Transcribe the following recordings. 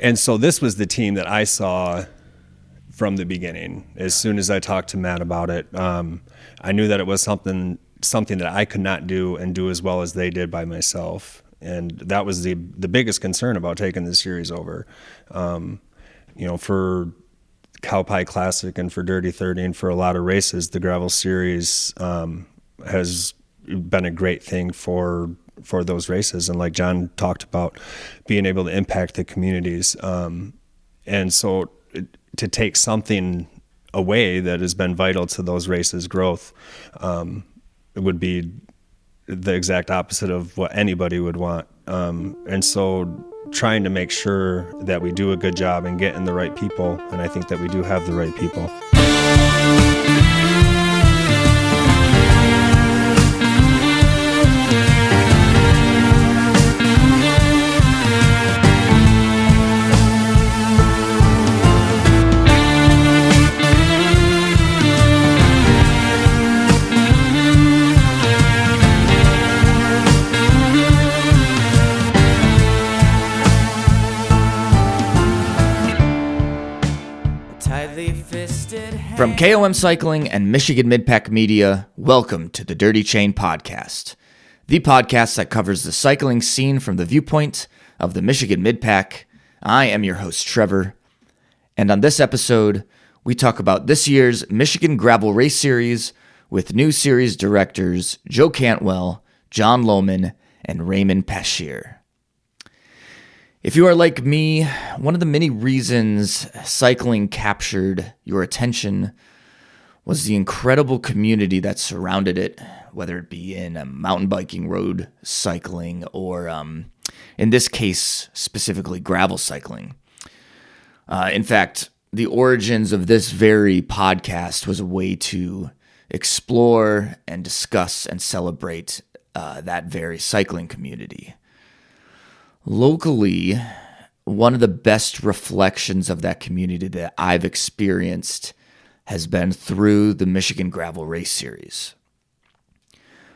And so this was the team that I saw from the beginning. As soon as I talked to Matt about it, I knew that it was something that I could not do and do as well as they did by myself. And that was the biggest concern about taking this series over. For Cow Pie Classic and for Dirty 30 and for a lot of races, the gravel series has been a great thing for those races. And like John talked about, being able to impact the communities. And so to take something away that has been vital to those races' growth, it would be the exact opposite of what anybody would want. And so trying to make sure that we do a good job and get in the right people, and I think that we do have the right people. From KOM Cycling and Michigan Midpack Media, welcome to the Dirty Chain Podcast, the podcast that covers the cycling scene from the viewpoint of the Michigan Midpack. I am your host, Trevor, and on this episode, we talk about this year's Michigan Gravel Race Series with new series directors Joe Cantwell, John Looman, and Raymond Passchier. If you are like me, one of the many reasons cycling captured your attention was the incredible community that surrounded it, whether it be in mountain biking, road cycling, or in this case, specifically gravel cycling. In fact, the origins of this very podcast was a way to explore and discuss and celebrate that very cycling community. Locally, one of the best reflections of that community that I've experienced has been through the Michigan Gravel Race Series.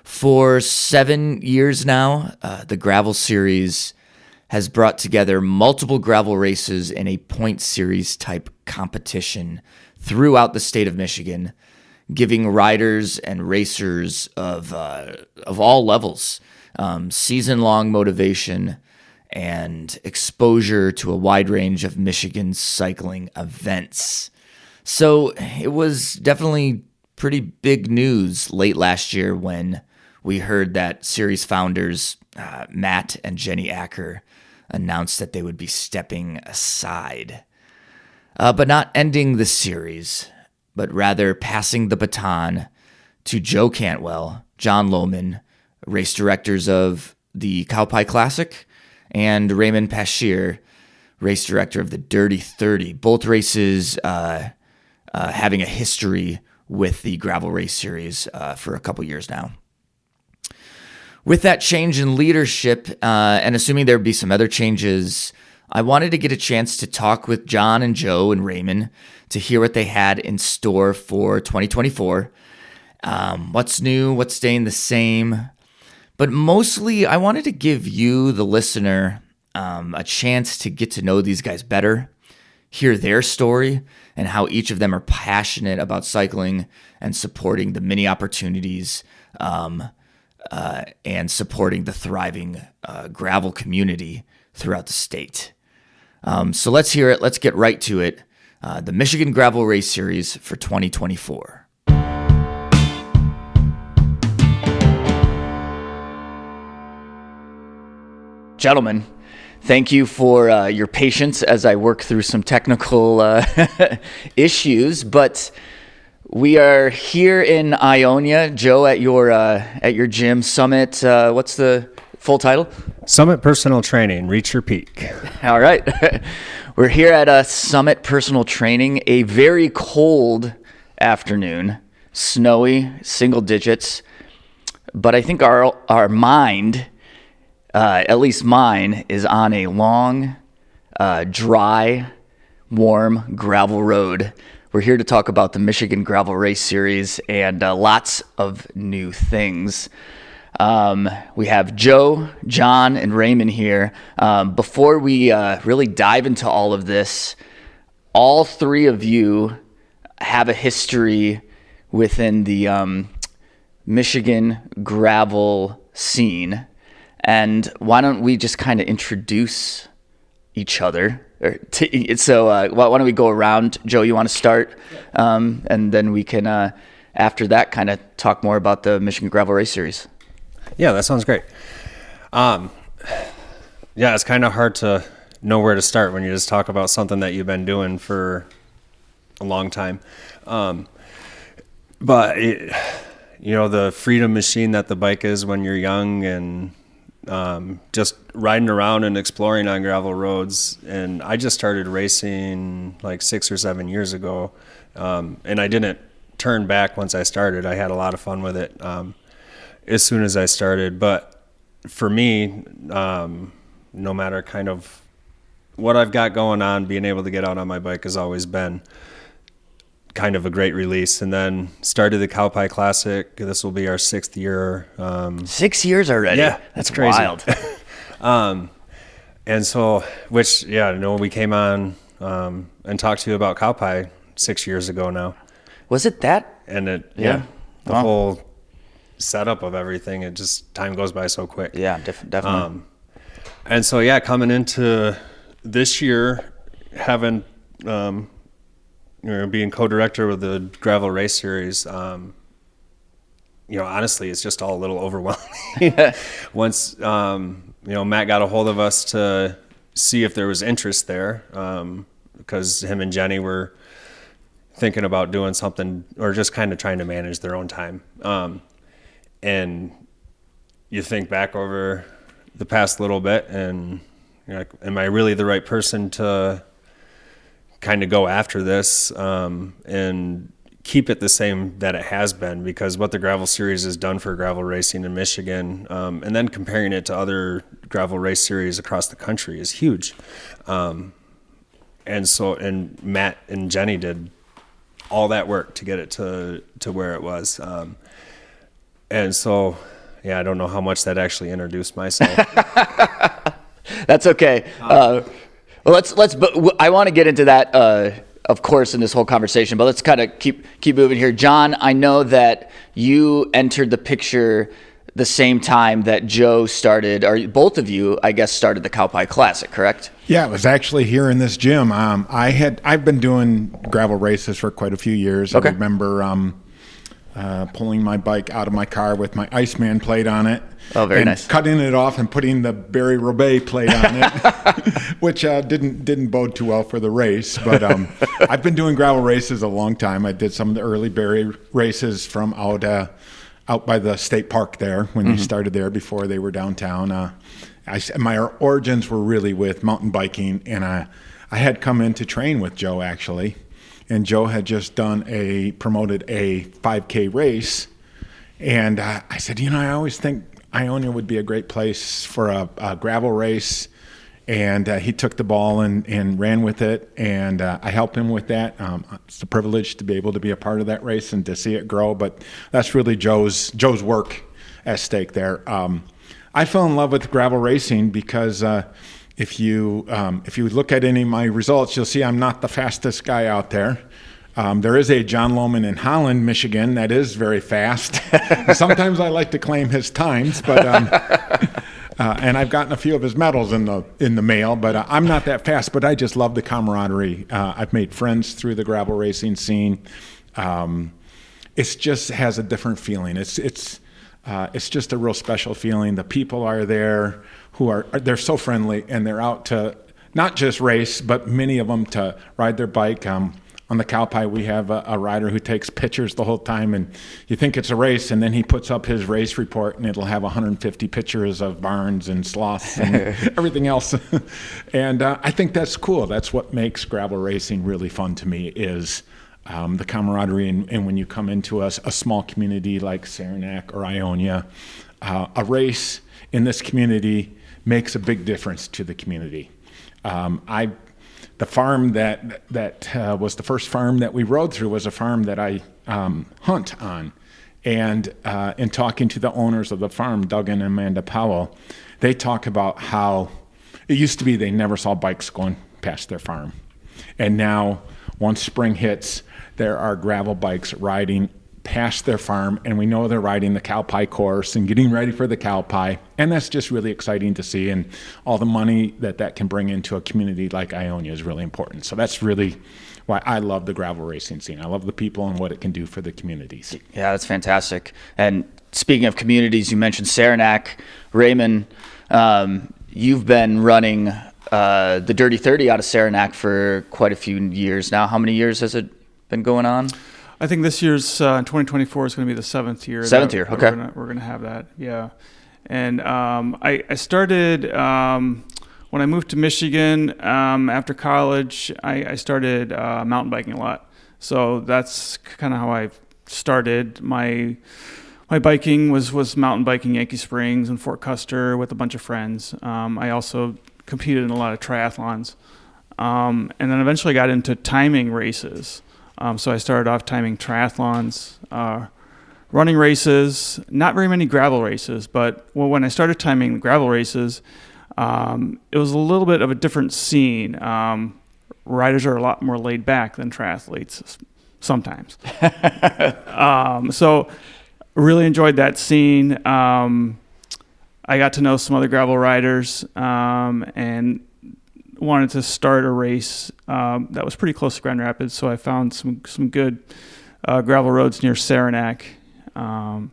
For 7 years now, the Gravel Series has brought together multiple gravel races in a point series type competition throughout the state of Michigan, giving riders and racers of all levels season-long motivation and exposure to a wide range of Michigan cycling events. So it was definitely pretty big news late last year when we heard that series founders Matt and Jenny Acker announced that they would be stepping aside, but not ending the series, but rather passing the baton to Joe Cantwell, John Looman, race directors of the Cow Pie Classic, and Raymond Passchier, race director of the Dirty 30. Both races having a history with the Gravel Race Series for a couple years now. With that change in leadership, and assuming there would be some other changes, I wanted to get a chance to talk with John and Joe and Raymond to hear what they had in store for 2024. What's new, what's staying the same. But mostly, I wanted to give you, the listener, a chance to get to know these guys better, hear their story, and how each of them are passionate about cycling and supporting the many opportunities and supporting the thriving gravel community throughout the state. So let's hear it. Let's get right to it. The Michigan Gravel Race Series for 2024. Gentlemen, thank you for your patience as I work through some technical issues, but we are here in Ionia. Joe, at your gym, Summit, what's the full title? Summit Personal Training, Reach Your Peak. All right. We're here at Summit Personal Training, a very cold afternoon, snowy, single digits, but I think our mind, at least mine, is on a long, dry, warm gravel road. We're here to talk about the Michigan Gravel Race Series and lots of new things. We have Joe, John, and Raymond here. Before we really dive into all of this, all three of you have a history within the Michigan gravel scene. And why don't we just kind of introduce each other? So why don't we go around? Joe, you want to start? And then we can, after that, kind of talk more about the Michigan Gravel Race Series. Yeah, that sounds great. Yeah, it's kind of hard to know where to start when you just talk about something that you've been doing for a long time. But the freedom machine that the bike is when you're young, and just riding around and exploring on gravel roads. And I just started racing like 6 or 7 years ago, and I didn't turn back once I started. I had a lot of fun with it as soon as I started. But for me, no matter kind of what I've got going on, being able to get out on my bike has always been kind of a great release. And then started the Cowpie Classic. This will be our 6th year. 6 years already? Yeah, that's crazy. Wild. And so, we came on and talked to you about Cowpie 6 years ago now. Was it that? And the whole setup of everything, it just, time goes by so quick. Yeah, definitely. And so, coming into this year, having, being co-director with the Gravel Race Series, honestly, it's just all a little overwhelming. Once, Matt got a hold of us to see if there was interest there, because him and Jenny were thinking about doing something, or just kind of trying to manage their own time. And you think back over the past little bit, and you're like, am I really the right person to kind of go after this and keep it the same that it has been? Because what the Gravel Series has done for gravel racing in Michigan, and then comparing it to other gravel race series across the country, is huge. And Matt and Jenny did all that work to get it to where it was. And so, I don't know how much that actually introduced myself. That's okay. But I want to get into that, of course, in this whole conversation, but let's kind of keep moving here. John, I know that you entered the picture the same time that Joe started, or both of you, I guess, started the Cowpie Classic, correct? Yeah, it was actually here in this gym. I've been doing gravel races for quite a few years. Okay. I remember pulling my bike out of my car with my Iceman plate on it. Oh, very and nice. Cutting it off and putting the Barry Roubaix plate on it, which didn't bode too well for the race. But I've been doing gravel races a long time. I did some of the early Barry races from out by the state park there when they started there before they were downtown. My origins were really with mountain biking, and I had come in to train with Joe, actually. And Joe had just promoted a 5K race. And I said, I always think Ionia would be a great place for a gravel race. And he took the ball and ran with it. And I helped him with that. It's a privilege to be able to be a part of that race and to see it grow. But that's really Joe's work at stake there. I fell in love with gravel racing because if you look at any of my results, you'll see I'm not the fastest guy out there. There is a John Looman in Holland, Michigan, that is very fast. Sometimes I like to claim his times, but and I've gotten a few of his medals in the mail. But I'm not that fast. But I just love the camaraderie. I've made friends through the gravel racing scene. It just has a different feeling. It's just a real special feeling. The people are there they're so friendly, and they're out to not just race, but many of them to ride their bike. On the Cowpie, we have a rider who takes pictures the whole time, and you think it's a race, and then he puts up his race report, and it'll have 150 pictures of barns and sloths and everything else. And I think that's cool. That's what makes gravel racing really fun to me, is the camaraderie. And when you come into a small community like Saranac or Ionia, a race in this community makes a big difference to the community. The farm that was the first farm that we rode through was a farm that I hunt on. And in talking to the owners of the farm, Doug and Amanda Powell, they talk about how it used to be they never saw bikes going past their farm. And now, once spring hits, there are gravel bikes riding past their farm, and we know they're riding the cow pie course and getting ready for the cow pie. And that's just really exciting to see. And all the money that can bring into a community like Ionia is really important. So that's really why I love the gravel racing scene. I love the people and what it can do for the communities. Yeah, that's fantastic. And speaking of communities, you mentioned Saranac. Raymond, you've been running the Dirty 30 out of Saranac for quite a few years now. How many years has it been going on? I think this year's 2024 is going to be the seventh year. Seventh year, okay. We're going to have that, yeah. And I started when I moved to Michigan after college. I started mountain biking a lot, so that's kind of how I started. My biking was mountain biking Yankee Springs and Fort Custer with a bunch of friends. I also competed in a lot of triathlons, and then eventually got into timing races. So I started off timing triathlons, running races, not very many gravel races, but when I started timing gravel races, it was a little bit of a different scene. Riders are a lot more laid back than triathletes sometimes. So really enjoyed that scene. I got to know some other gravel riders and wanted to start a race that was pretty close to Grand Rapids, so I found some good gravel roads near Saranac, and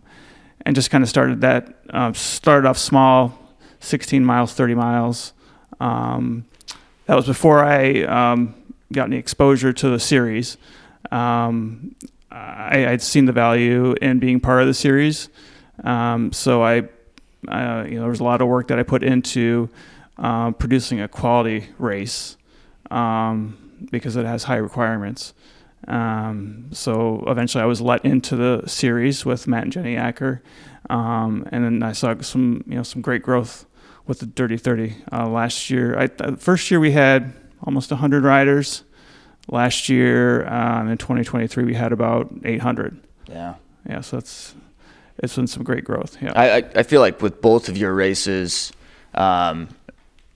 just kind of started that. Started off small, 16 miles, 30 miles. That was before I got any exposure to the series. I'd seen the value in being part of the series, so there was a lot of work that I put into producing a quality race because it has high requirements. So eventually I was let into the series with Matt and Jenny Acker, and then I saw some great growth with the Dirty 30. Last year, first year we had almost 100 riders. Last year, in 2023, we had about 800. Yeah, so it's been some great growth. Yeah, I feel like with both of your races,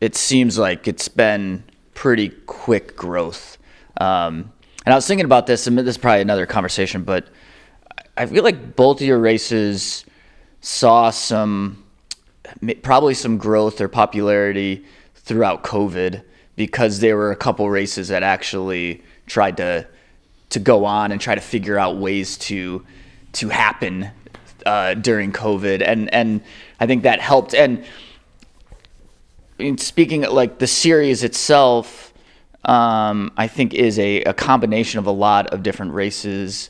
it seems like it's been pretty quick growth. And I was thinking about this, and this is probably another conversation, but I feel like both of your races saw probably some growth or popularity throughout COVID, because there were a couple races that actually tried to go on and try to figure out ways to happen during COVID. And I think that helped. And speaking of, like, the series itself, I think is a combination of a lot of different races,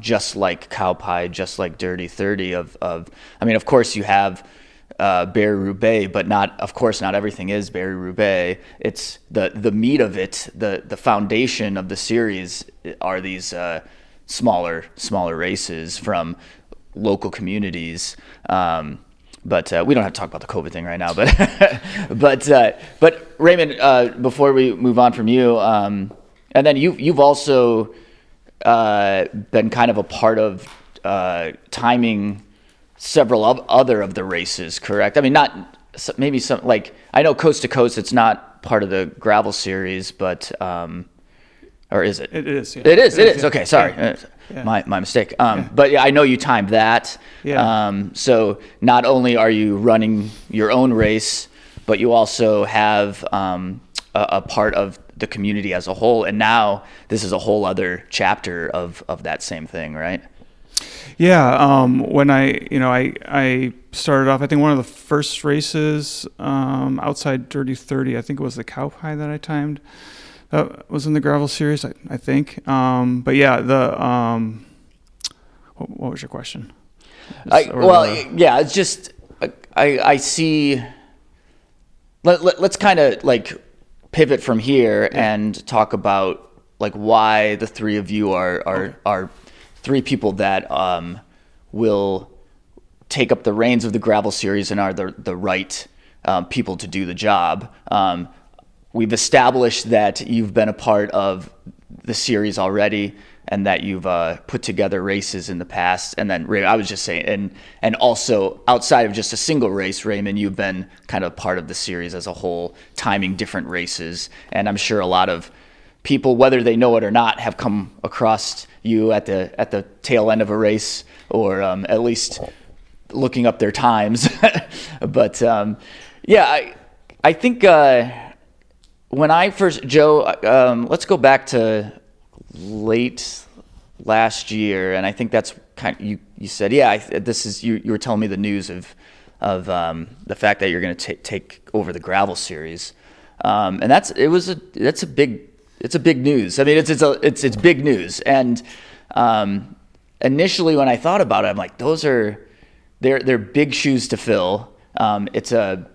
just like Cow Pie, just like Dirty 30 of course you have Barry-Roubaix, but not everything is Barry-Roubaix. It's the meat of it, the foundation of the series are these smaller races from local communities. But we don't have to talk about the COVID thing right now. But Raymond, before we move on from you, and then you've also been kind of a part of timing several other of the races, correct? I mean, not maybe some, like, I know Coast to Coast, it's not part of the gravel series, but or is it? It is. Yeah. It is. Yeah. Okay, sorry. Yeah. My mistake. But yeah, I know you timed that. Yeah. So not only are you running your own race, but you also have a part of the community as a whole. And now this is a whole other chapter of that same thing, right? Yeah. When I started off, I think one of the first races outside Dirty 30, I think it was the Cow Pie that I timed. Was in the gravel series, I think. But yeah, what was your question? It's just I see. Let's kind of like pivot from here and talk about like why the three of you are three people that will take up the reins of the gravel series and are the right people to do the job. We've established that you've been a part of the series already. and that you've put together races in the past. And then Ray, I was just saying, and also outside of just a single race, Raymond, you've been kind of part of the series as a whole, timing different races. And I'm sure a lot of people, whether they know it or not, have come across you at the tail end of a race, or at least looking up their times. But yeah, I think when I first, Joe, let's go back to late last year, and I think that's kind of, you said, yeah, this is you were telling me the news of the fact that you're going to take over the gravel series, and that's a big news. I mean, it's big news. And initially when I thought about it, I'm like, they're big shoes to fill. It's a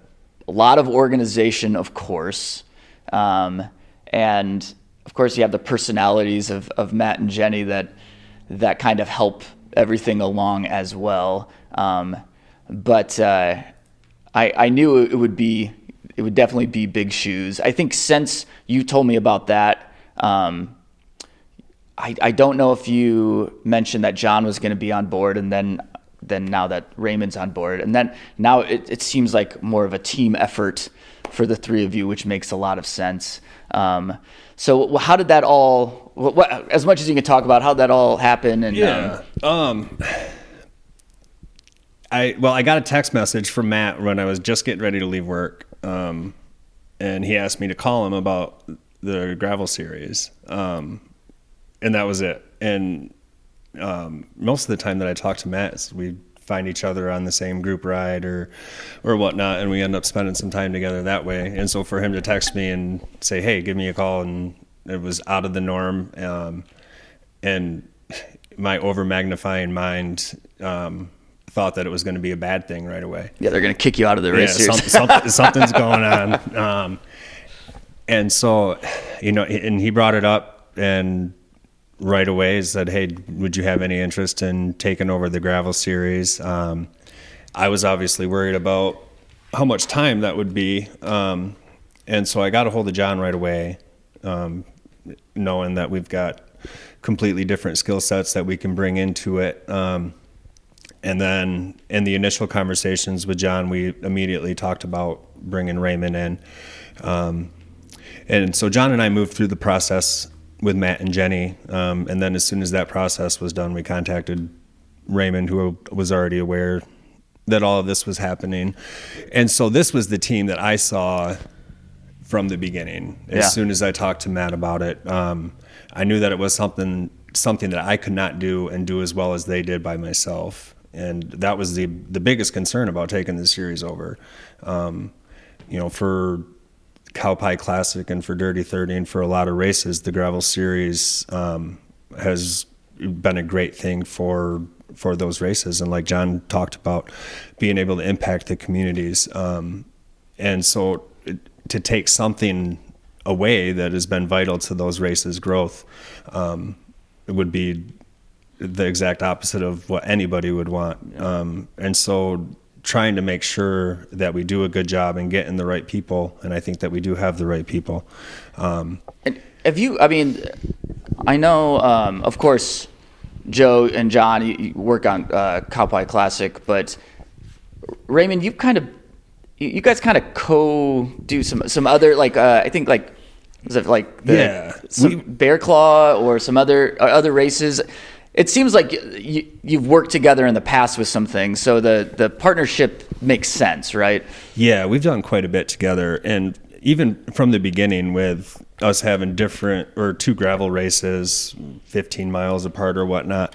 lot of organization, of course, and of course you have the personalities of Matt and Jenny that kind of help everything along as well. But I knew it would definitely be big shoes. I think since you told me about that, I don't know if you mentioned that John was going to be on board, and then now that Raymond's on board, and then now it seems like more of a team effort for the three of you, which makes a lot of sense. So how did that all, as much as you can talk about, how did that all happen? And I got a text message from Matt when I was just getting ready to leave work, and he asked me to call him about the gravel series, and that was it. And most of the time that I talk to Matt, we find each other on the same group ride or whatnot, and we end up spending some time together that way. And so for him to text me and say, hey, give me a call, and it was out of the norm, and my over magnifying mind thought that it was going to be a bad thing right away. Yeah, they're going to kick you out of the race. Something's going on. And so, and he brought it up, and right away said, hey, would you have any interest in taking over the gravel series? I was obviously worried about how much time that would be. And so I got a hold of John right away, knowing that we've got completely different skill sets that we can bring into it. And then in the initial conversations with John, we immediately talked about bringing Raymond in. And so John and I moved through the process with Matt and Jenny, and then as soon as that process was done, we contacted Raymond, who was already aware that all of this was happening. And so this was the team that I saw from the beginning. As soon as I talked to Matt about it, I knew that it was something that I could not do and do as well as they did by myself. And that was the biggest concern about taking this series over. For Cowpie Classic and for Dirty 30 and for a lot of races, the gravel series has been a great thing for those races. And like John talked about, being able to impact the communities. And so to take something away that has been vital to those races' growth, it would be the exact opposite of what anybody would want. And so trying to make sure that we do a good job and get in the right people, and I think that we do have the right people. And I know, of course, Joe and John, you work on Cowpie Classic, but Raymond, you guys kind of co-do some other, like, I think, like, is it like Bear Claw or some other races? It seems like you've worked together in the past with some things, so the partnership makes sense, right? Yeah, we've done quite a bit together, and even from the beginning with us having two gravel races, 15 miles apart or whatnot,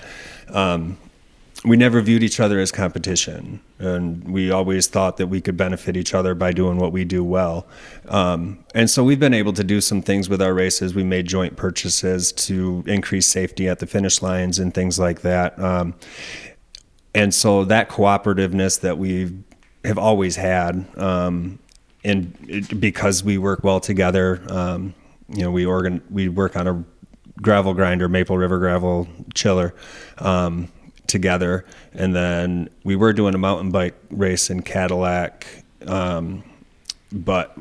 we never viewed each other as competition, and we always thought that we could benefit each other by doing what we do well. And so we've been able to do some things with our races. We made joint purchases to increase safety at the finish lines and things like that. And so that cooperativeness that we have always had, and because we work well together, we work on a gravel grinder, Maple River gravel chiller, together, and then we were doing a mountain bike race in Cadillac, but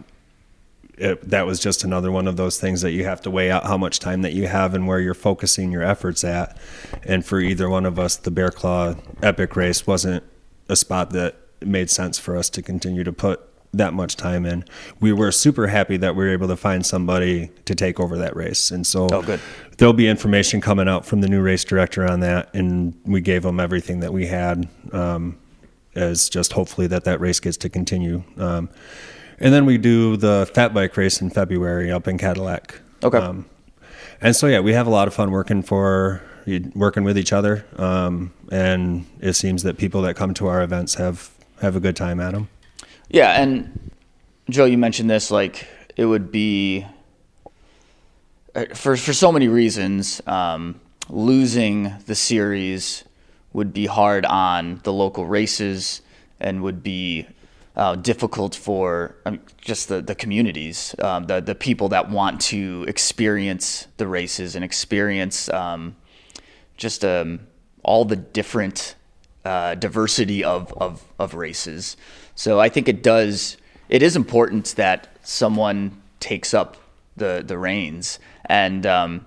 that was just another one of those things that you have to weigh out how much time that you have and where you're focusing your efforts at. And for either one of us, the Bear Claw Epic race wasn't a spot that made sense for us to continue to put that much time in. We were super happy that we were able to find somebody to take over that race. And so there'll be information coming out from the new race director on that. And we gave them everything that we had, as just hopefully that race gets to continue. And then we do the fat bike race in February up in Cadillac. Okay. And so, yeah, we have a lot of fun working with each other. And it seems that people that come to our events have a good time at them. Yeah. And Joe, you mentioned this, like it would be for so many reasons, losing the series would be hard on the local races and would be difficult for just the communities, the people that want to experience the races and experience all the different diversity of races. So I think it is important that someone takes up the reins. And I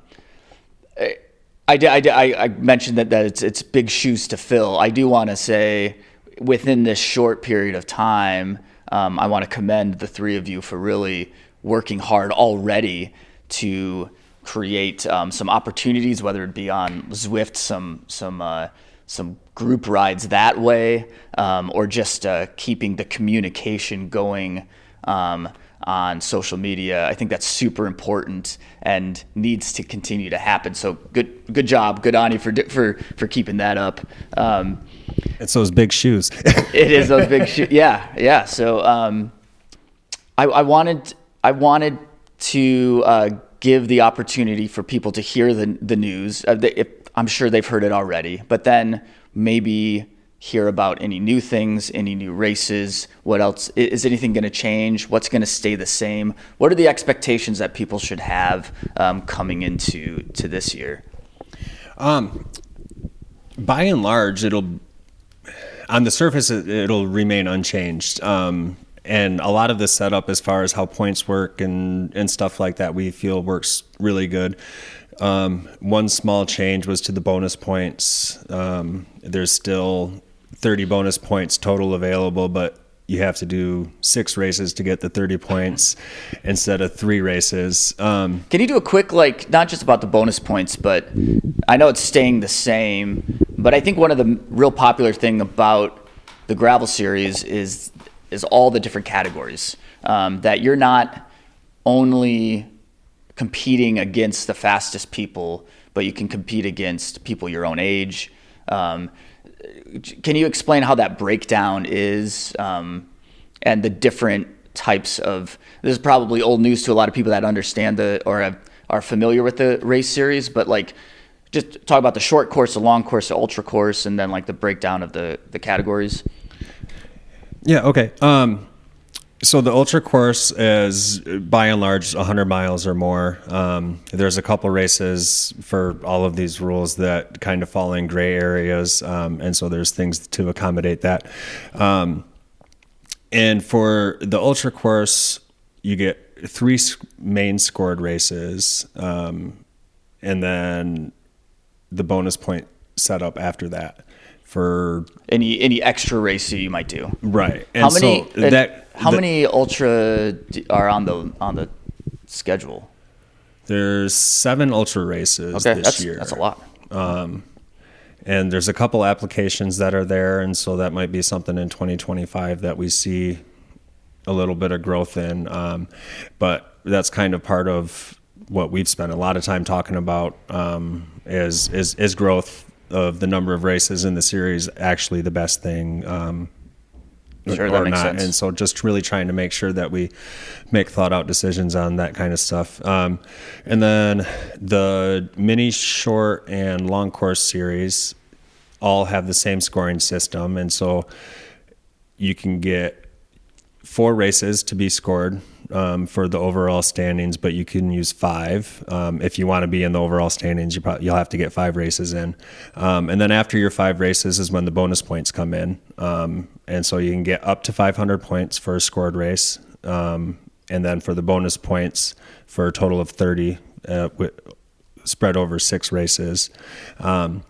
mentioned that it's big shoes to fill. I do want to say, within this short period of time, I want to commend the three of you for really working hard already to create some opportunities, whether it be on Zwift, some group rides that way, or just keeping the communication going on social media. I think that's super important and needs to continue to happen. So good job, good on you for keeping that up. It's those big shoes. It is those big shoes. Yeah. So I wanted to give the opportunity for people to hear the news. I'm sure they've heard it already, but then maybe hear about any new things, any new races. What else? Is anything going to change? What's going to stay the same? What are the expectations that people should have coming into this year? By and large, on the surface, it'll remain unchanged. And a lot of the setup as far as how points work and stuff like that, we feel works really good. One small change was to the bonus points. There's still 30 bonus points total available, but you have to do 6 races to get the 30 points instead of 3 races. Can you do a quick, not just about the bonus points, but I know it's staying the same, but I think one of the real popular thing about the gravel series is all the different categories, that you're not only competing against the fastest people, but you can compete against people your own age. Can you explain how that breakdown is, and the different types of, this is probably old news to a lot of people that understand or are familiar with the race series, but just talk about the short course, the long course, the ultra course, and then the breakdown of the categories. Yeah. Okay. So the ultra course is by and large 100 miles or more. There's a couple races for all of these rules that kind of fall in gray areas. And so there's things to accommodate that. And for the ultra course, you get 3 main scored races. And then the bonus point setup after that for any extra race you might do. Right. And how many ultra are on the schedule? There's 7 ultra races this year. That's a lot. And there's a couple applications that are there, and so that might be something in 2025 that we see a little bit of growth in. But that's kind of part of what we've spent a lot of time talking about, is growth of the number of races in the series actually the best thing. Sure, that makes sense. And so just really trying to make sure that we make thought out decisions on that kind of stuff. And then the mini, short, and long course series all have the same scoring system. And so you can get 4 races to be scored for the overall standings, but you can use 5. If you want to be in the overall standings, you'll have to get 5 races in. And then after your 5 races is when the bonus points come in. And so you can get up to 500 points for a scored race. and then for the bonus points for a total of 30, spread over 6 races. And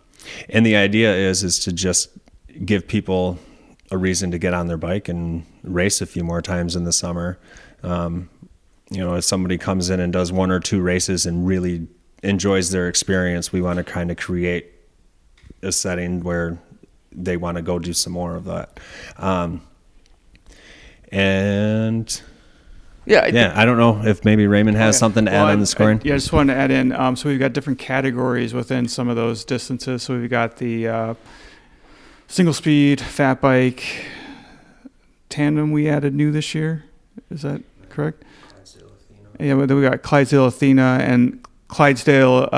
the idea is to just give people a reason to get on their bike and race a few more times in the summer. If somebody comes in and does 1 or 2 races and really enjoys their experience, we want to kind of create a setting where they want to go do some more of that. I don't know if maybe Raymond has something to add on the scoring. I just wanted to add in, so we've got different categories within some of those distances. So we've got the single speed, fat bike, tandem we added new this year. Is that correct? Yeah, but then we got Clydesdale Athena, and Clydesdale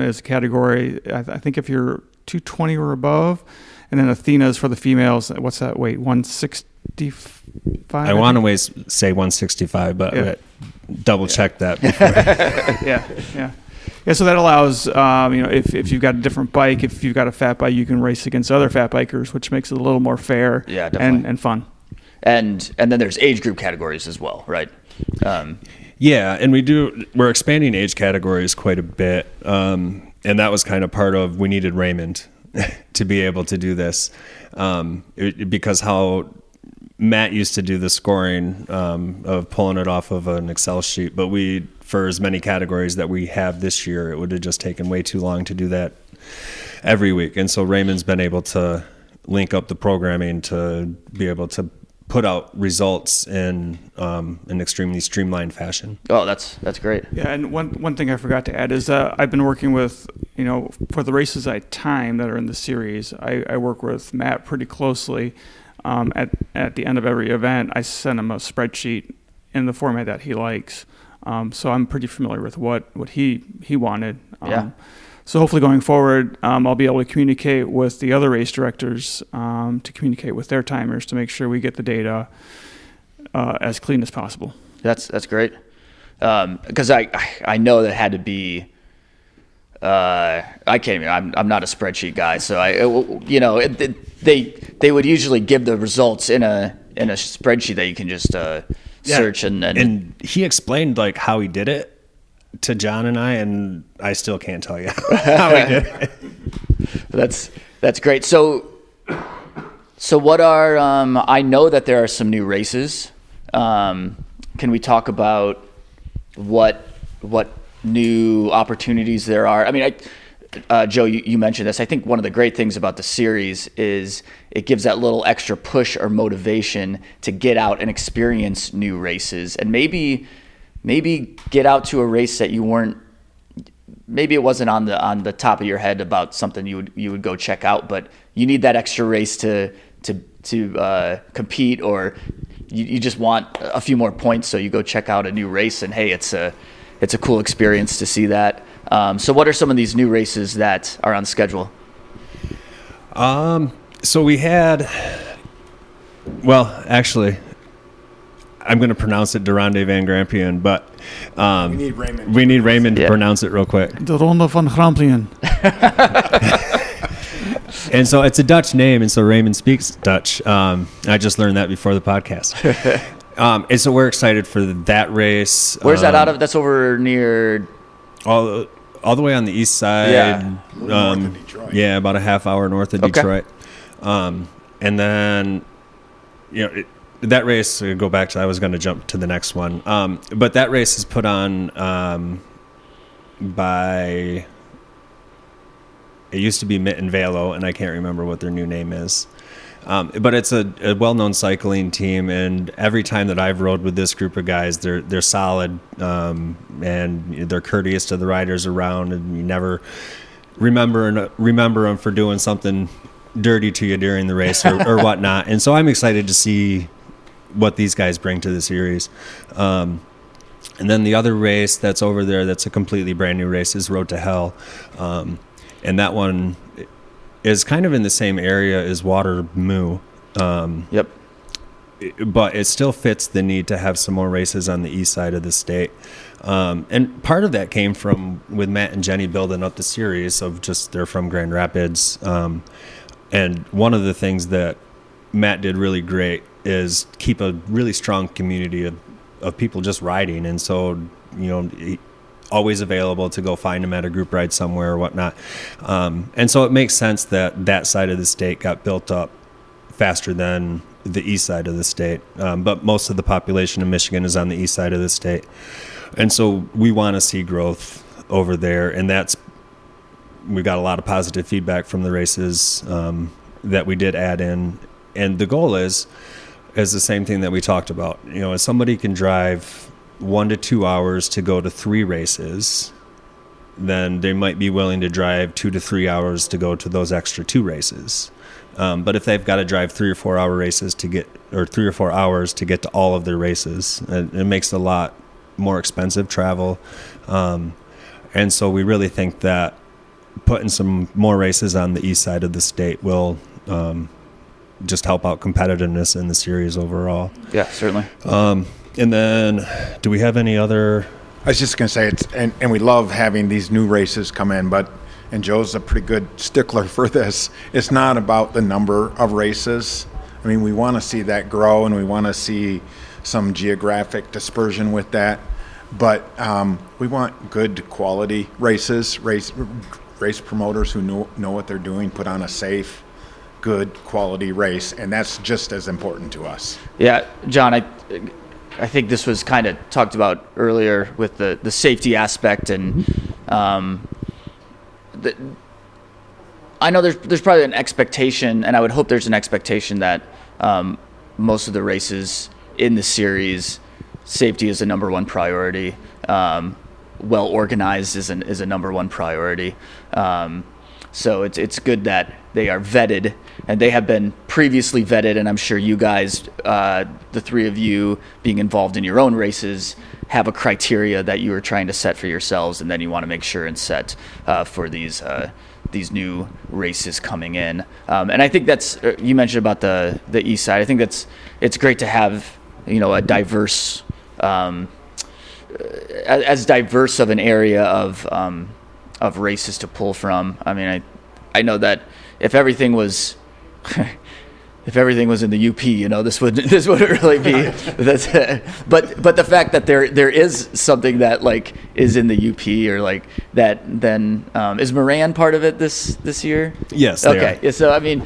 is a category, I think if you're 220 or above, and then Athena is for the females. What's that weight? 165? I want to say 165, but double check that before. Yeah, so that allows, if you've got a different bike, if you've got a fat bike, you can race against other fat bikers, which makes it a little more fair and fun. And then there's age group categories as well, right? And we're expanding age categories quite a bit. And that was kind of part of, we needed Raymond to be able to do this. Because how Matt used to do the scoring of pulling it off of an Excel sheet, but for as many categories that we have this year, it would have just taken way too long to do that every week. And so Raymond's been able to link up the programming to be able to put out results in an extremely streamlined fashion. Oh, that's great. Yeah, and one thing I forgot to add is I've been working with, for the races I time that are in the series, I work with Matt pretty closely. At the end of every event, I send him a spreadsheet in the format that he likes. So I'm pretty familiar with what he wanted. So hopefully going forward, I'll be able to communicate with the other race directors to communicate with their timers to make sure we get the data as clean as possible. That's great. Because I know that had to be. I can't even. I'm not a spreadsheet guy, so they would usually give the results in a spreadsheet that you can just search and he explained like how he did it to John and I still can't tell you how he did it. That's great. So what are I know that there are some new races. Can we talk about what new opportunities there are? I mean, Joe, you mentioned this. I think one of the great things about the series is it gives that little extra push or motivation to get out and experience new races, and maybe get out to a race that you weren't. Maybe it wasn't on the top of your head about something you would go check out, but you need that extra race to compete, or you just want a few more points, so you go check out a new race, and hey, it's a cool experience to see that. So what are some of these new races that are on schedule? So we had, actually, I'm going to pronounce it Durande van Grampian, but we need Raymond to pronounce it real quick. De Ronde van Grampian. And so it's a Dutch name, and so Raymond speaks Dutch. I just learned that before the podcast. And so we're excited for that race. Where's that out of? That's over near... All the way on the east side. North of Detroit. Yeah, about a half hour north of Detroit. And then, that race, go back to, I was going to jump to the next one. But that race is put on by, it used to be Mitt and Velo, and I can't remember what their new name is. But it's a well-known cycling team, and every time that I've rode with this group of guys, they're solid, and they're courteous to the riders around, and you never remember them for doing something dirty to you during the race or whatnot. And so I'm excited to see what these guys bring to the series. And then the other race that's over there that's a completely brand new race is Road to Hell, and that one is kind of in the same area as Watermoo. Yep. But it still fits the need to have some more races on the east side of the state. And part of that came from with Matt and Jenny building up the series of just, they're from Grand Rapids. And one of the things that Matt did really great is keep a really strong community of people just riding, and so always available to go find them at a group ride somewhere or whatnot. And so it makes sense that side of the state got built up faster than the east side of the state. But most of the population of Michigan is on the east side of the state. And so we want to see growth over there. And we got a lot of positive feedback from the races that we did add in. And the goal is the same thing that we talked about. If somebody can drive 1 to 2 hours to go to 3 races, then they might be willing to drive 2 to 3 hours to go to those extra 2 races. But if they've got to drive 3 or 4 hour races or 3 or 4 hours to get to all of their races, it makes a lot more expensive travel. And so we really think that putting some more races on the east side of the state will just help out competitiveness in the series overall. Yeah, certainly. And then, do we have any other? I was just going to say and we love having these new races come in, and Joe's a pretty good stickler for this. It's not about the number of races. I mean, we want to see that grow, and we want to see some geographic dispersion with that. But we want good quality races, race promoters who know what they're doing, put on a safe, good quality race, and that's just as important to us. Yeah, John, I think this was kind of talked about earlier with the safety aspect, and I know there's probably an expectation, and I would hope there's an expectation that most of the races in the series, safety is a number one priority. Well organized is a number one priority. So it's good that they are vetted, and they have been previously vetted, and I'm sure you guys, the three of you being involved in your own races, have a criteria that you are trying to set for yourselves, and then you want to make sure and set for these new races coming in. And I think that's, you mentioned about the east side. I think it's great to have, a diverse, as diverse of an area of races to pull from. I mean, I know that if everything was in the UP, this wouldn't really be. But the fact that there is something that is in the UP or that, then is Moran part of it this year? Yes. Okay. Yeah, so I mean,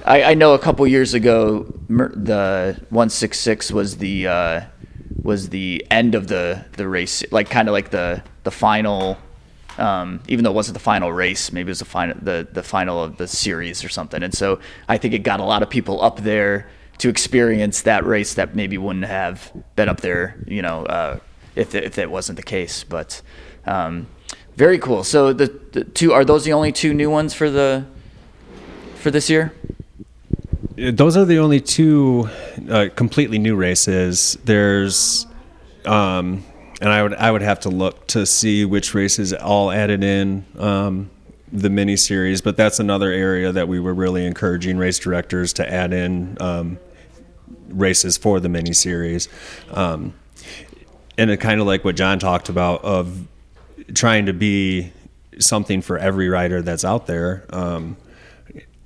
I know a couple years ago the 166 was the end of the race, kind of like the final. Even though it wasn't the final race, maybe it was the final of the series or something. And so I think it got a lot of people up there to experience that race that maybe wouldn't have been up there, if that wasn't the case. But very cool. So the two, are those the only 2 new ones for this year? Those are the only 2 completely new races. There's and I would have to look to see which races all added in the mini series, but that's another area that we were really encouraging race directors to add in races for the mini series. And it kind of like what John talked about of trying to be something for every rider that's out there.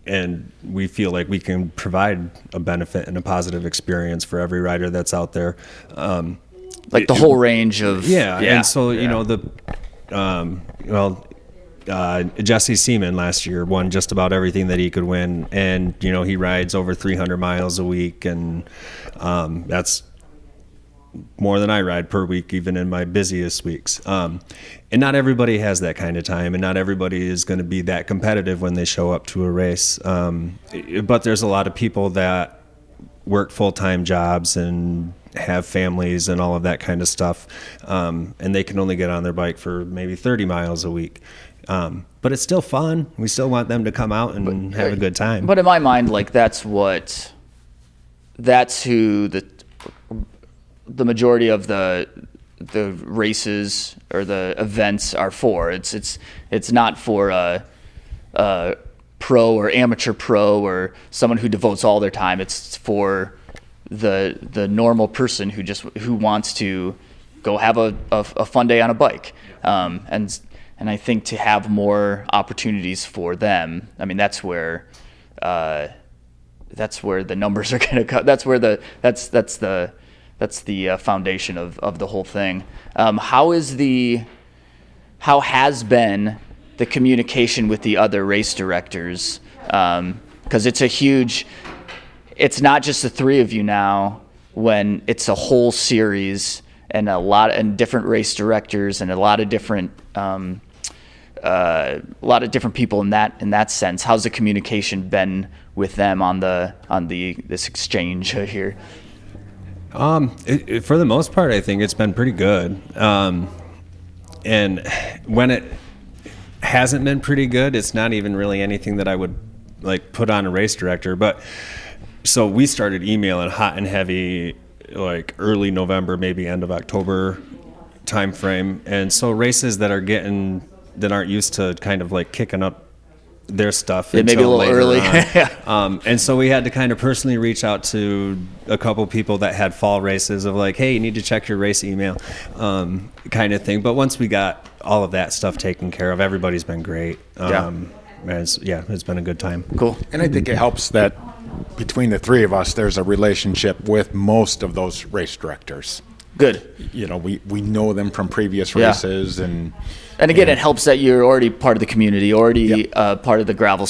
And we feel like we can provide a benefit and a positive experience for every rider that's out there. The whole range of and so Jesse Seaman last year won just about everything that he could win, and he rides over 300 miles a week, and that's more than I ride per week, even in my busiest weeks. And not everybody has that kind of time, and not everybody is going to be that competitive when they show up to a race. But there's a lot of people that work full-time jobs and have families and all of that kind of stuff, and they can only get on their bike for maybe 30 miles a week. But it's still fun. We still want them to come out and have a good time. But in my mind, that's who the majority of the races or the events are for. It's not for a pro or amateur pro or someone who devotes all their time. It's for the normal person who wants to go have a fun day on a bike. And I think to have more opportunities for them, I mean, that's where the numbers are going to come. That's the foundation of the whole thing. How has been the communication with the other race directors? Because it's not just the three of you now, when it's a whole series and and different race directors and a lot of different people in that sense. How's the communication been with them on this exchange here? For the most part, I think it's been pretty good. And when it hasn't been pretty good, it's not even really anything that I would like put on a race director. But so we started emailing hot and heavy, like early November, maybe end of October time frame. And so races that aren't used to kind of like kicking up their stuff, maybe a little early. And so we had to kind of personally reach out to a couple people that had fall races of like, hey, you need to check your race email, kind of thing. But once we got all of that stuff taken care of, everybody's been great. It's been a good time. Cool. And I think it helps that between the three of us, there's a relationship with most of those race directors. Good. You know, we know them from previous races, and again, it helps that you're already part of the community, part of the gravel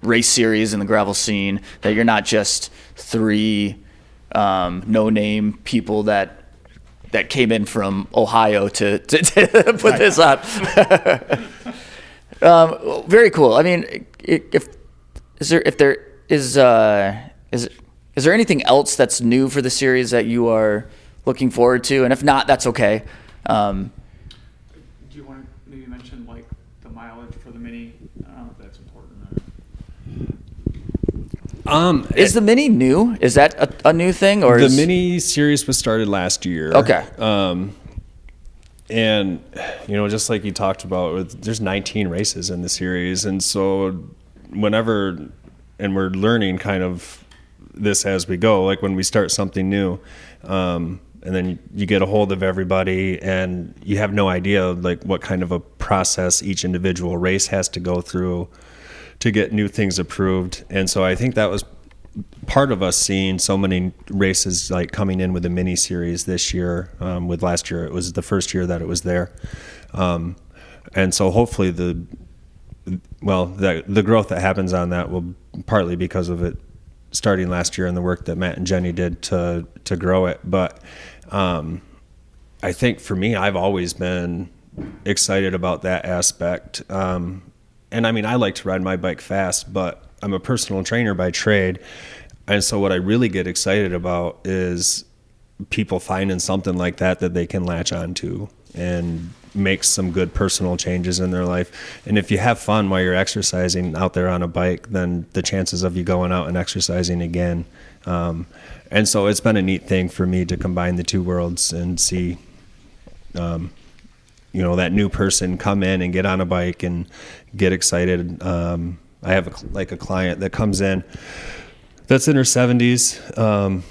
race series and the gravel scene. That you're not just three no-name people that came in from Ohio to put this on. Very cool. I mean, is there anything else that's new for the series that you are looking forward to? And if not, that's okay. Do you want to maybe mention like the mileage for the mini? I don't know if that's important. Is the mini new? Is that a new thing, or the mini series was started last year? Okay. And just like you talked about, there's 19 races in the series, and so and we're learning kind of this as we go. Like when we start something new, and then you get a hold of everybody, and you have no idea like what kind of a process each individual race has to go through to get new things approved. And so I think that was part of us seeing so many races like coming in with the mini series this year. With last year, it was the first year that it was there, and so hopefully the growth that happens on that will partly because of it starting last year and the work that Matt and Jenny did to grow it. But I think for me, I've always been excited about that aspect. And I mean, I like to ride my bike fast, but I'm a personal trainer by trade. And so what I really get excited about is people finding something like that they can latch onto and make some good personal changes in their life. And if you have fun while you're exercising out there on a bike, then the chances of you going out and exercising again. And so it's been a neat thing for me to combine the two worlds and see, that new person come in and get on a bike and get excited. I have a client that comes in that's in her 70s,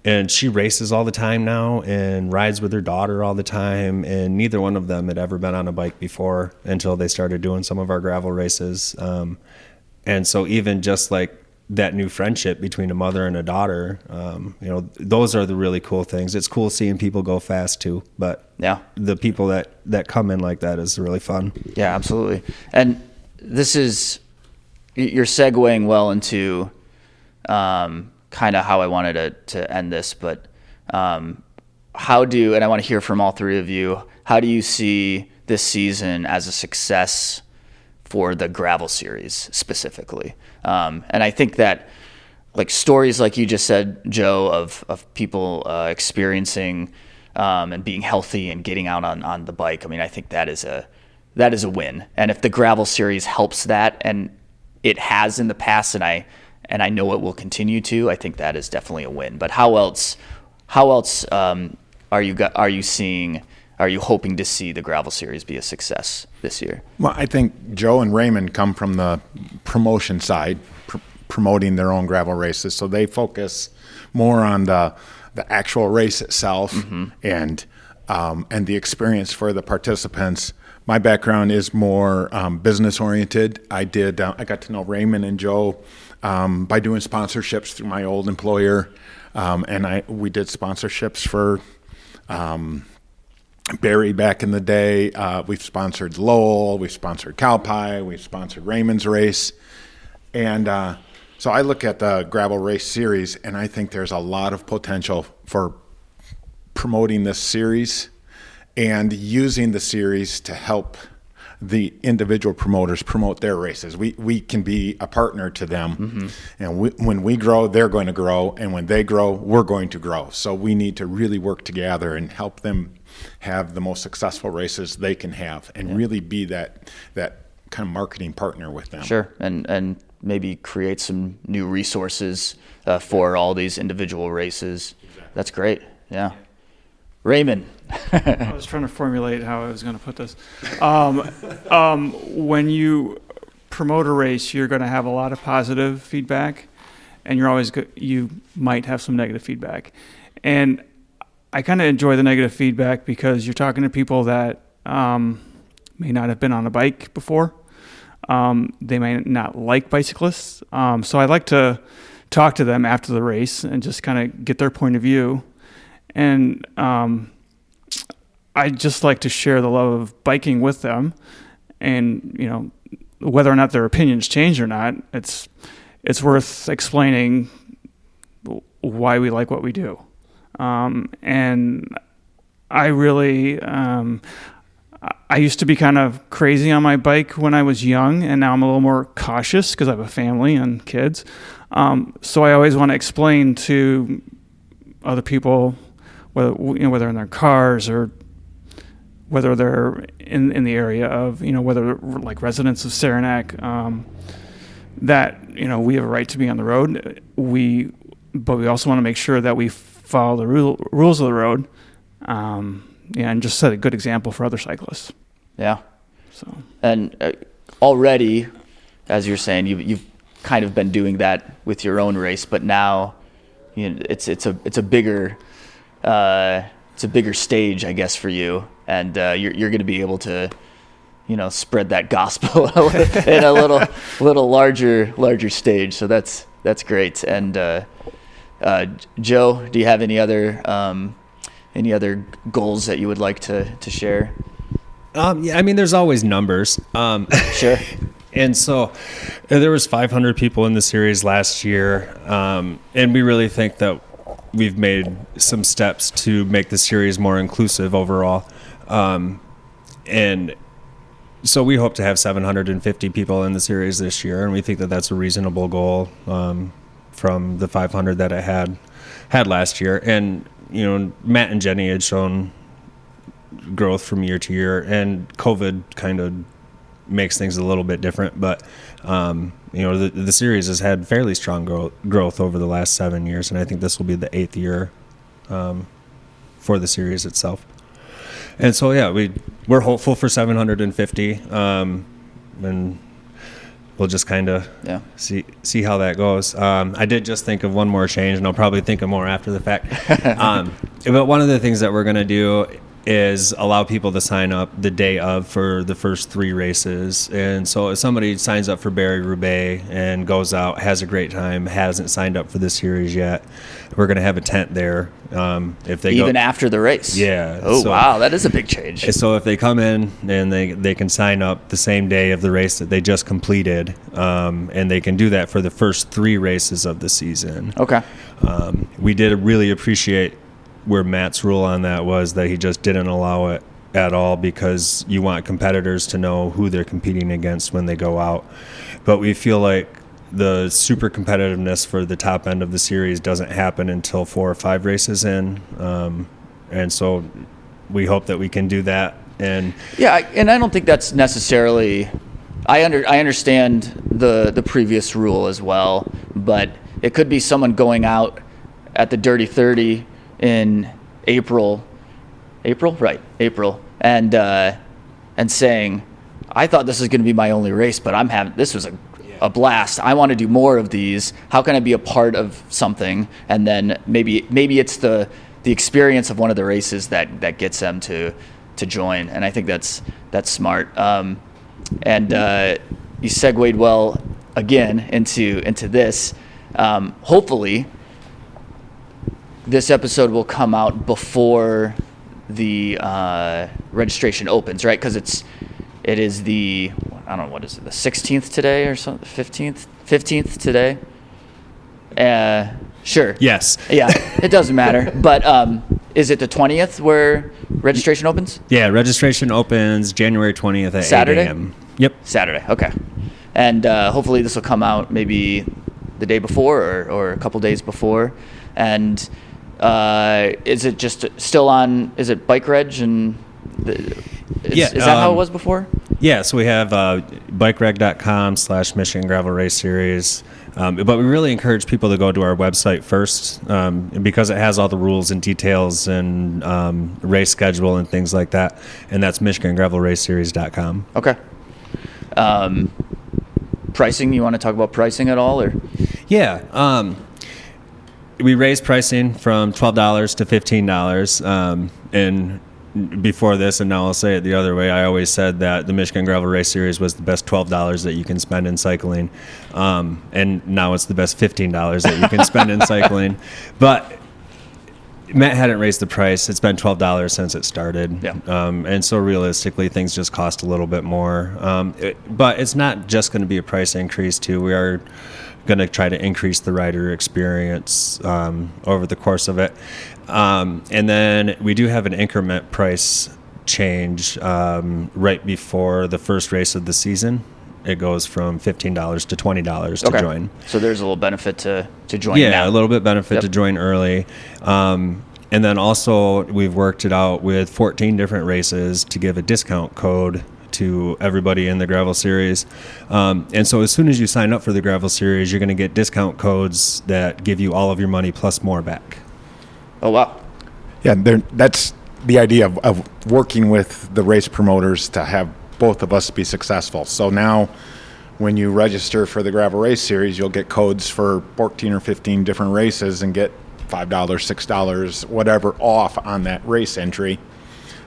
and she races all the time now and rides with her daughter all the time, and neither one of them had ever been on a bike before until they started doing some of our gravel races. And so even just like that new friendship between a mother and a daughter, those are the really cool things. It's cool seeing people go fast too, but yeah, the people that come in like that is really fun. Yeah, absolutely. And you're segueing well into kind of how I wanted to end this, but and I want to hear from all three of you, how do you see this season as a success for the gravel series specifically? And I think that like stories like you just said, Joe, of people experiencing and being healthy and getting out on the bike, I mean, I think that is a win. And if the gravel series helps that, and it has in the past, and I know it will continue to, I think that is definitely a win. But how else are you hoping to see the gravel series be a success this year? Well, I think Joe and Raymond come from the promotion side, promoting their own gravel races, so they focus more on the actual race itself, and the experience for the participants. my background is more business oriented. I got to know Raymond and Joe by doing sponsorships through my old employer, and we did sponsorships for Barry back in the day. We've sponsored Lowell, we've sponsored Cowpie, we've sponsored Raymond's race, and so I look at the gravel race series, and I think there's a lot of potential for promoting this series and using the series to help the individual promoters promote their races. We can be a partner to them, and when we grow, they're going to grow, and when they grow, we're going to grow. So we need to really work together and help them have the most successful races they can have, and really be that kind of marketing partner with them. Sure, and maybe create some new resources for all these individual races. Exactly. That's great. Yeah. Raymond. I was trying to formulate how I was going to put this. When you promote a race, you're going to have a lot of positive feedback, and you might have some negative feedback. And I kind of enjoy the negative feedback because you're talking to people that may not have been on a bike before. They may not like bicyclists. So I like to talk to them after the race and just kind of get their point of view. And I just like to share the love of biking with them, and whether or not their opinions change or not, it's worth explaining why we like what we do. And I really I used to be kind of crazy on my bike when I was young, and now I'm a little more cautious because I have a family and kids. So I always want to explain to other people, whether in their cars or whether they're in the area of, whether like residents of Saranac, that, we have a right to be on the road. But we also want to make sure that we follow the rules of the road, and just set a good example for other cyclists. Yeah. So. And already, as you're saying, you've kind of been doing that with your own race, but now, it's a bigger stage, I guess, for you, and you're going to be able to, spread that gospel in a little larger stage. So that's great. And Joe, do you have any other goals that you would like to share? Yeah, I mean, there's always numbers. Sure. And so there was 500 people in the series last year, and we really think that we've made some steps to make the series more inclusive overall. And so we hope to have 750 people in the series this year, and we think that that's a reasonable goal from the 500 that it had last year. And, Matt and Jenny had shown growth from year to year, and COVID kind of makes things a little bit different, but the series has had fairly strong growth over the last 7 years, and I think this will be the 8th year for the series itself. And so we're hopeful for 750, and we'll just kind of see how that goes. I did just think of one more change, and I'll probably think of more after the fact. But one of the things that we're going to do is allow people to sign up the day of for the first 3 races. And so if somebody signs up for Barry-Roubaix and goes out, has a great time, hasn't signed up for the series yet, we're going to have a tent there. If they Even after the race? Yeah. Oh, wow, that is a big change. So if they come in and they can sign up the same day of the race that they just completed, and they can do that for the first 3 races of the season. Okay. We did really appreciate where Matt's rule on that was, that he just didn't allow it at all, because you want competitors to know who they're competing against when they go out. But we feel like the super competitiveness for the top end of the series doesn't happen until 4 or 5 races in. And so we hope that we can do that. And I don't think that's necessarily, I understand the previous rule as well, but it could be someone going out at the Dirty 30 in April, and saying, I thought this was going to be my only race, but this was a blast. I want to do more of these. How can I be a part of something? And then maybe it's the experience of one of the races that gets them to to join, and I think that's smart. And you segued well again into this. Hopefully, this episode will come out before the registration opens, right? Because it is the, I don't know, what is it, the 16th today or something, 15th today? Sure. Yes. Yeah, it doesn't matter. But is it the 20th where registration opens? Yeah, registration opens January 20th at Saturday? 8 a.m. Yep. Saturday, okay. And hopefully this will come out maybe the day before or a couple days before. And is it just still on, is it Bike Reg? And is that how it was before? Yeah, so we have bikereg.com/Michigan Gravel Race Series. But we really encourage people to go to our website first because it has all the rules and details and race schedule and things like that. And that's MichiganGravelRaceSeries.com. Okay. Pricing, you want to talk about pricing at all? Or? Yeah. We raised pricing from $12 to $15. And before this, and now I'll say it the other way, I always said that the Michigan Gravel Race Series was the best $12 that you can spend in cycling. And now it's the best $15 that you can spend in cycling. But Matt hadn't raised the price. It's been $12 since it started. Yeah. And so realistically, things just cost a little bit more. But it's not just going to be a price increase, too. We are going to try to increase the rider experience over the course of it. And then we do have an increment price change right before the first race of the season. It goes from $15 to $20 to join. So there's a little benefit to join now. Yeah, a little bit benefit to join early. And then also we've worked it out with 14 different races to give a discount code to everybody in the Gravel Series. And so as soon as you sign up for the Gravel Series, you're going to get discount codes that give you all of your money plus more back. Oh, wow. Yeah, that's the idea of working with the race promoters to have both of us be successful. So now when you register for the Gravel Race Series, you'll get codes for 14 or 15 different races and get $5, $6, whatever off on that race entry.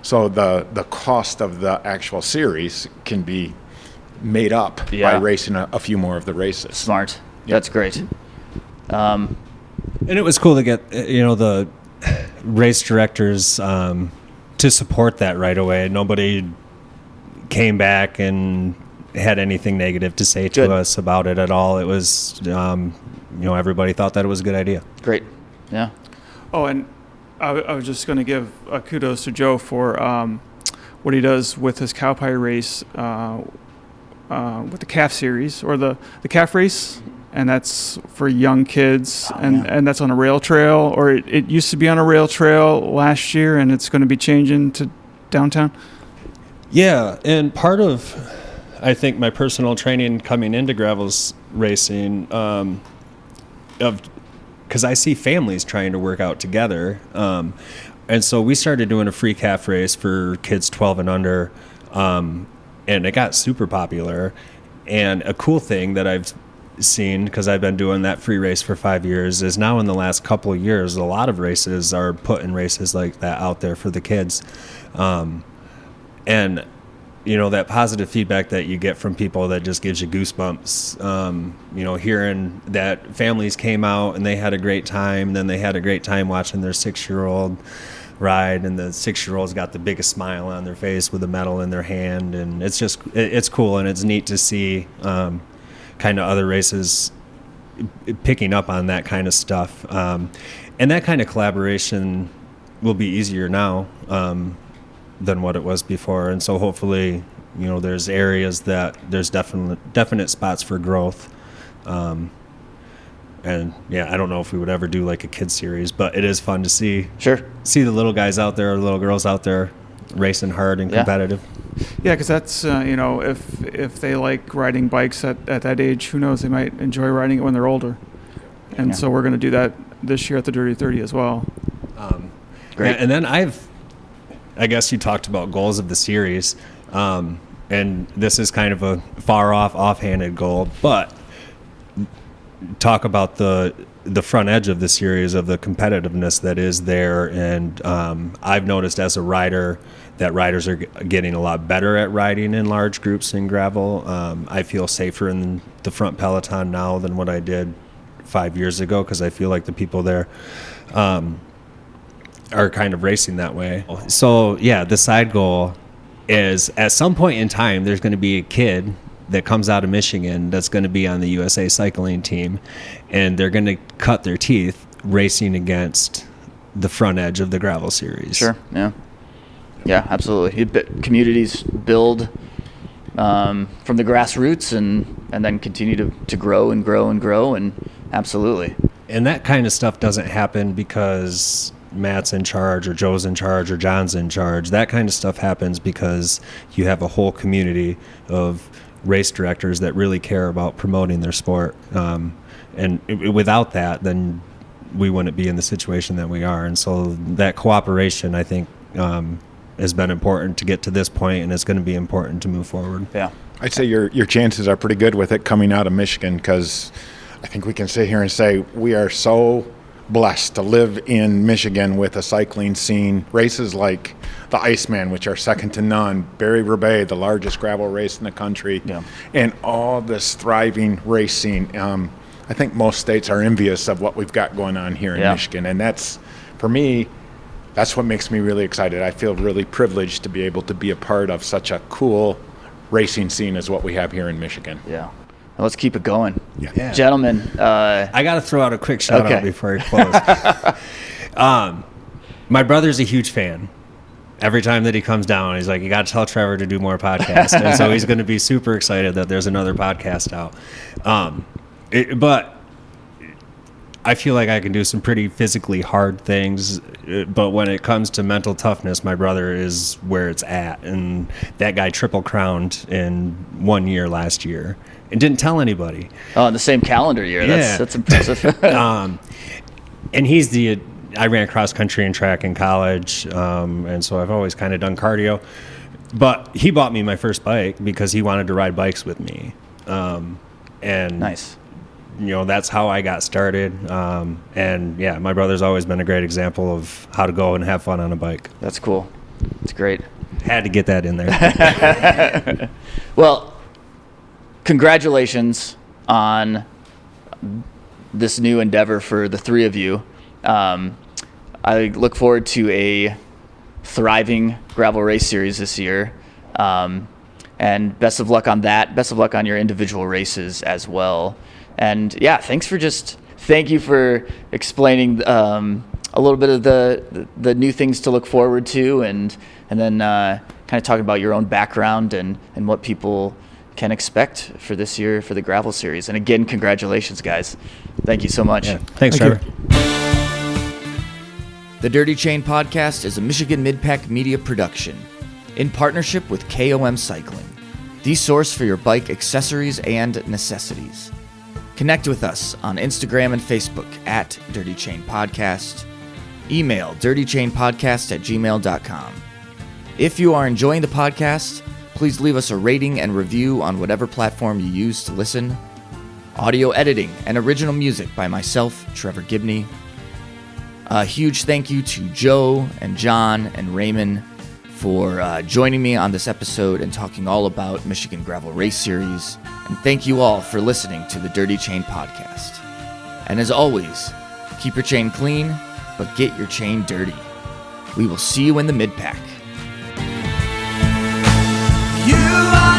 So the cost of the actual series can be made up by racing a few more of the races. Smart. Yep. That's great. And it was cool to get, the race directors to support that right away. Nobody came back and had anything negative to say to us about it at all. It was, everybody thought that it was a good idea. Great. Yeah. Oh, and I was just going to give kudos to Joe for what he does with his cow pie race with the calf series or the calf race. And that's for young kids, and that's on a rail trail, or it used to be on a rail trail last year, and it's going to be changing to downtown. Yeah, and part of, I think, my personal training coming into gravels racing, because I see families trying to work out together, and so we started doing a free calf race for kids 12 and under, and it got super popular. And a cool thing that I've seen, because I've been doing that free race for 5 years, is now in the last couple of years, a lot of races are putting races like that out there for the kids. And, that positive feedback that you get from people, that just gives you goosebumps. Hearing that families came out and they had a great time, and then they had a great time watching their 6-year-old ride, and the 6-year-old's got the biggest smile on their face with a medal in their hand. And it's just, it's cool, and it's neat to see kind of other races picking up on that kind of stuff. And that kind of collaboration will be easier now than what it was before. And so hopefully, there's areas that there's definite spots for growth. And yeah, I don't know if we would ever do like a kids series, but it is fun to see the little guys out there or little girls out there racing hard and competitive. Yeah, because that's if they like riding bikes at that age, who knows, they might enjoy riding it when they're older. And so we're going to do that this year at the Dirty 30 as well. Great. And then I guess you talked about goals of the series, and this is kind of a far off, offhanded goal, but talk about the front edge of the series, of the competitiveness that is there. And I've noticed as a rider that riders are getting a lot better at riding in large groups in gravel. I feel safer in the front peloton now than what I did 5 years ago, because I feel like the people there are kind of racing that way. So yeah, the side goal is at some point in time, there's going to be a kid that comes out of Michigan that's going to be on the USA cycling team, and they're going to cut their teeth racing against the front edge of the gravel series. Sure. Yeah, absolutely. Communities build from the grassroots and then continue to grow and grow and grow, and absolutely. And that kind of stuff doesn't happen because Matt's in charge or Joe's in charge or John's in charge. That kind of stuff happens because you have a whole community of race directors that really care about promoting their sport. And without that, then we wouldn't be in the situation that we are. And so that cooperation, I think, has been important to get to this point, and it's going to be important to move forward. Yeah. I'd say your chances are pretty good with it coming out of Michigan, because I think we can sit here and say we are so blessed to live in Michigan with a cycling scene. Races like the Iceman, which are second to none, Barry-Roubaix, the largest gravel race in the country, and all this thriving race scene. I think most states are envious of what we've got going on here in Michigan, and that's, for me, that's what makes me really excited. I feel really privileged to be able to be a part of such a cool racing scene as what we have here in Michigan. Yeah. Well, let's keep it going. Yeah. Gentlemen. I got to throw out a quick shout out before I close. My brother's a huge fan. Every time that he comes down, he's like, you got to tell Trevor to do more podcasts. And so he's going to be super excited that there's another podcast out. But I feel like I can do some pretty physically hard things, but when it comes to mental toughness, my brother is where it's at. And that guy triple crowned in 1 year last year and didn't tell anybody. Oh, in the same calendar year. Yeah. That's impressive. And I ran cross country and track in college, and so I've always kind of done cardio. But he bought me my first bike because he wanted to ride bikes with me. And nice. That's how I got started. And yeah, my brother's always been a great example of how to go and have fun on a bike. That's cool. It's great. Had to get that in there. Well, congratulations on this new endeavor for the three of you. I look forward to a thriving gravel race series this year. And best of luck on that. Best of luck on your individual races as well. And yeah, thank you for explaining a little bit of the new things to look forward to, and then kind of talking about your own background and what people can expect for this year for the gravel series. And again, congratulations, guys. Thank you so much. Yeah. Thanks, Trevor. The Dirty Chain Podcast is a Michigan Midpack Media production in partnership with KOM Cycling, the source for your bike accessories and necessities. Connect with us on Instagram and Facebook at Dirty Chain Podcast. Email dirtychainpodcast@gmail.com. If you are enjoying the podcast, please leave us a rating and review on whatever platform you use to listen. Audio editing and original music by myself, Trevor Gibney. A huge thank you to Joe and John and Raymond for joining me on this episode and talking all about Michigan Gravel Race Series. And thank you all for listening to the Dirty Chain Podcast. And as always, keep your chain clean, but get your chain dirty. We will see you in the midpack. You are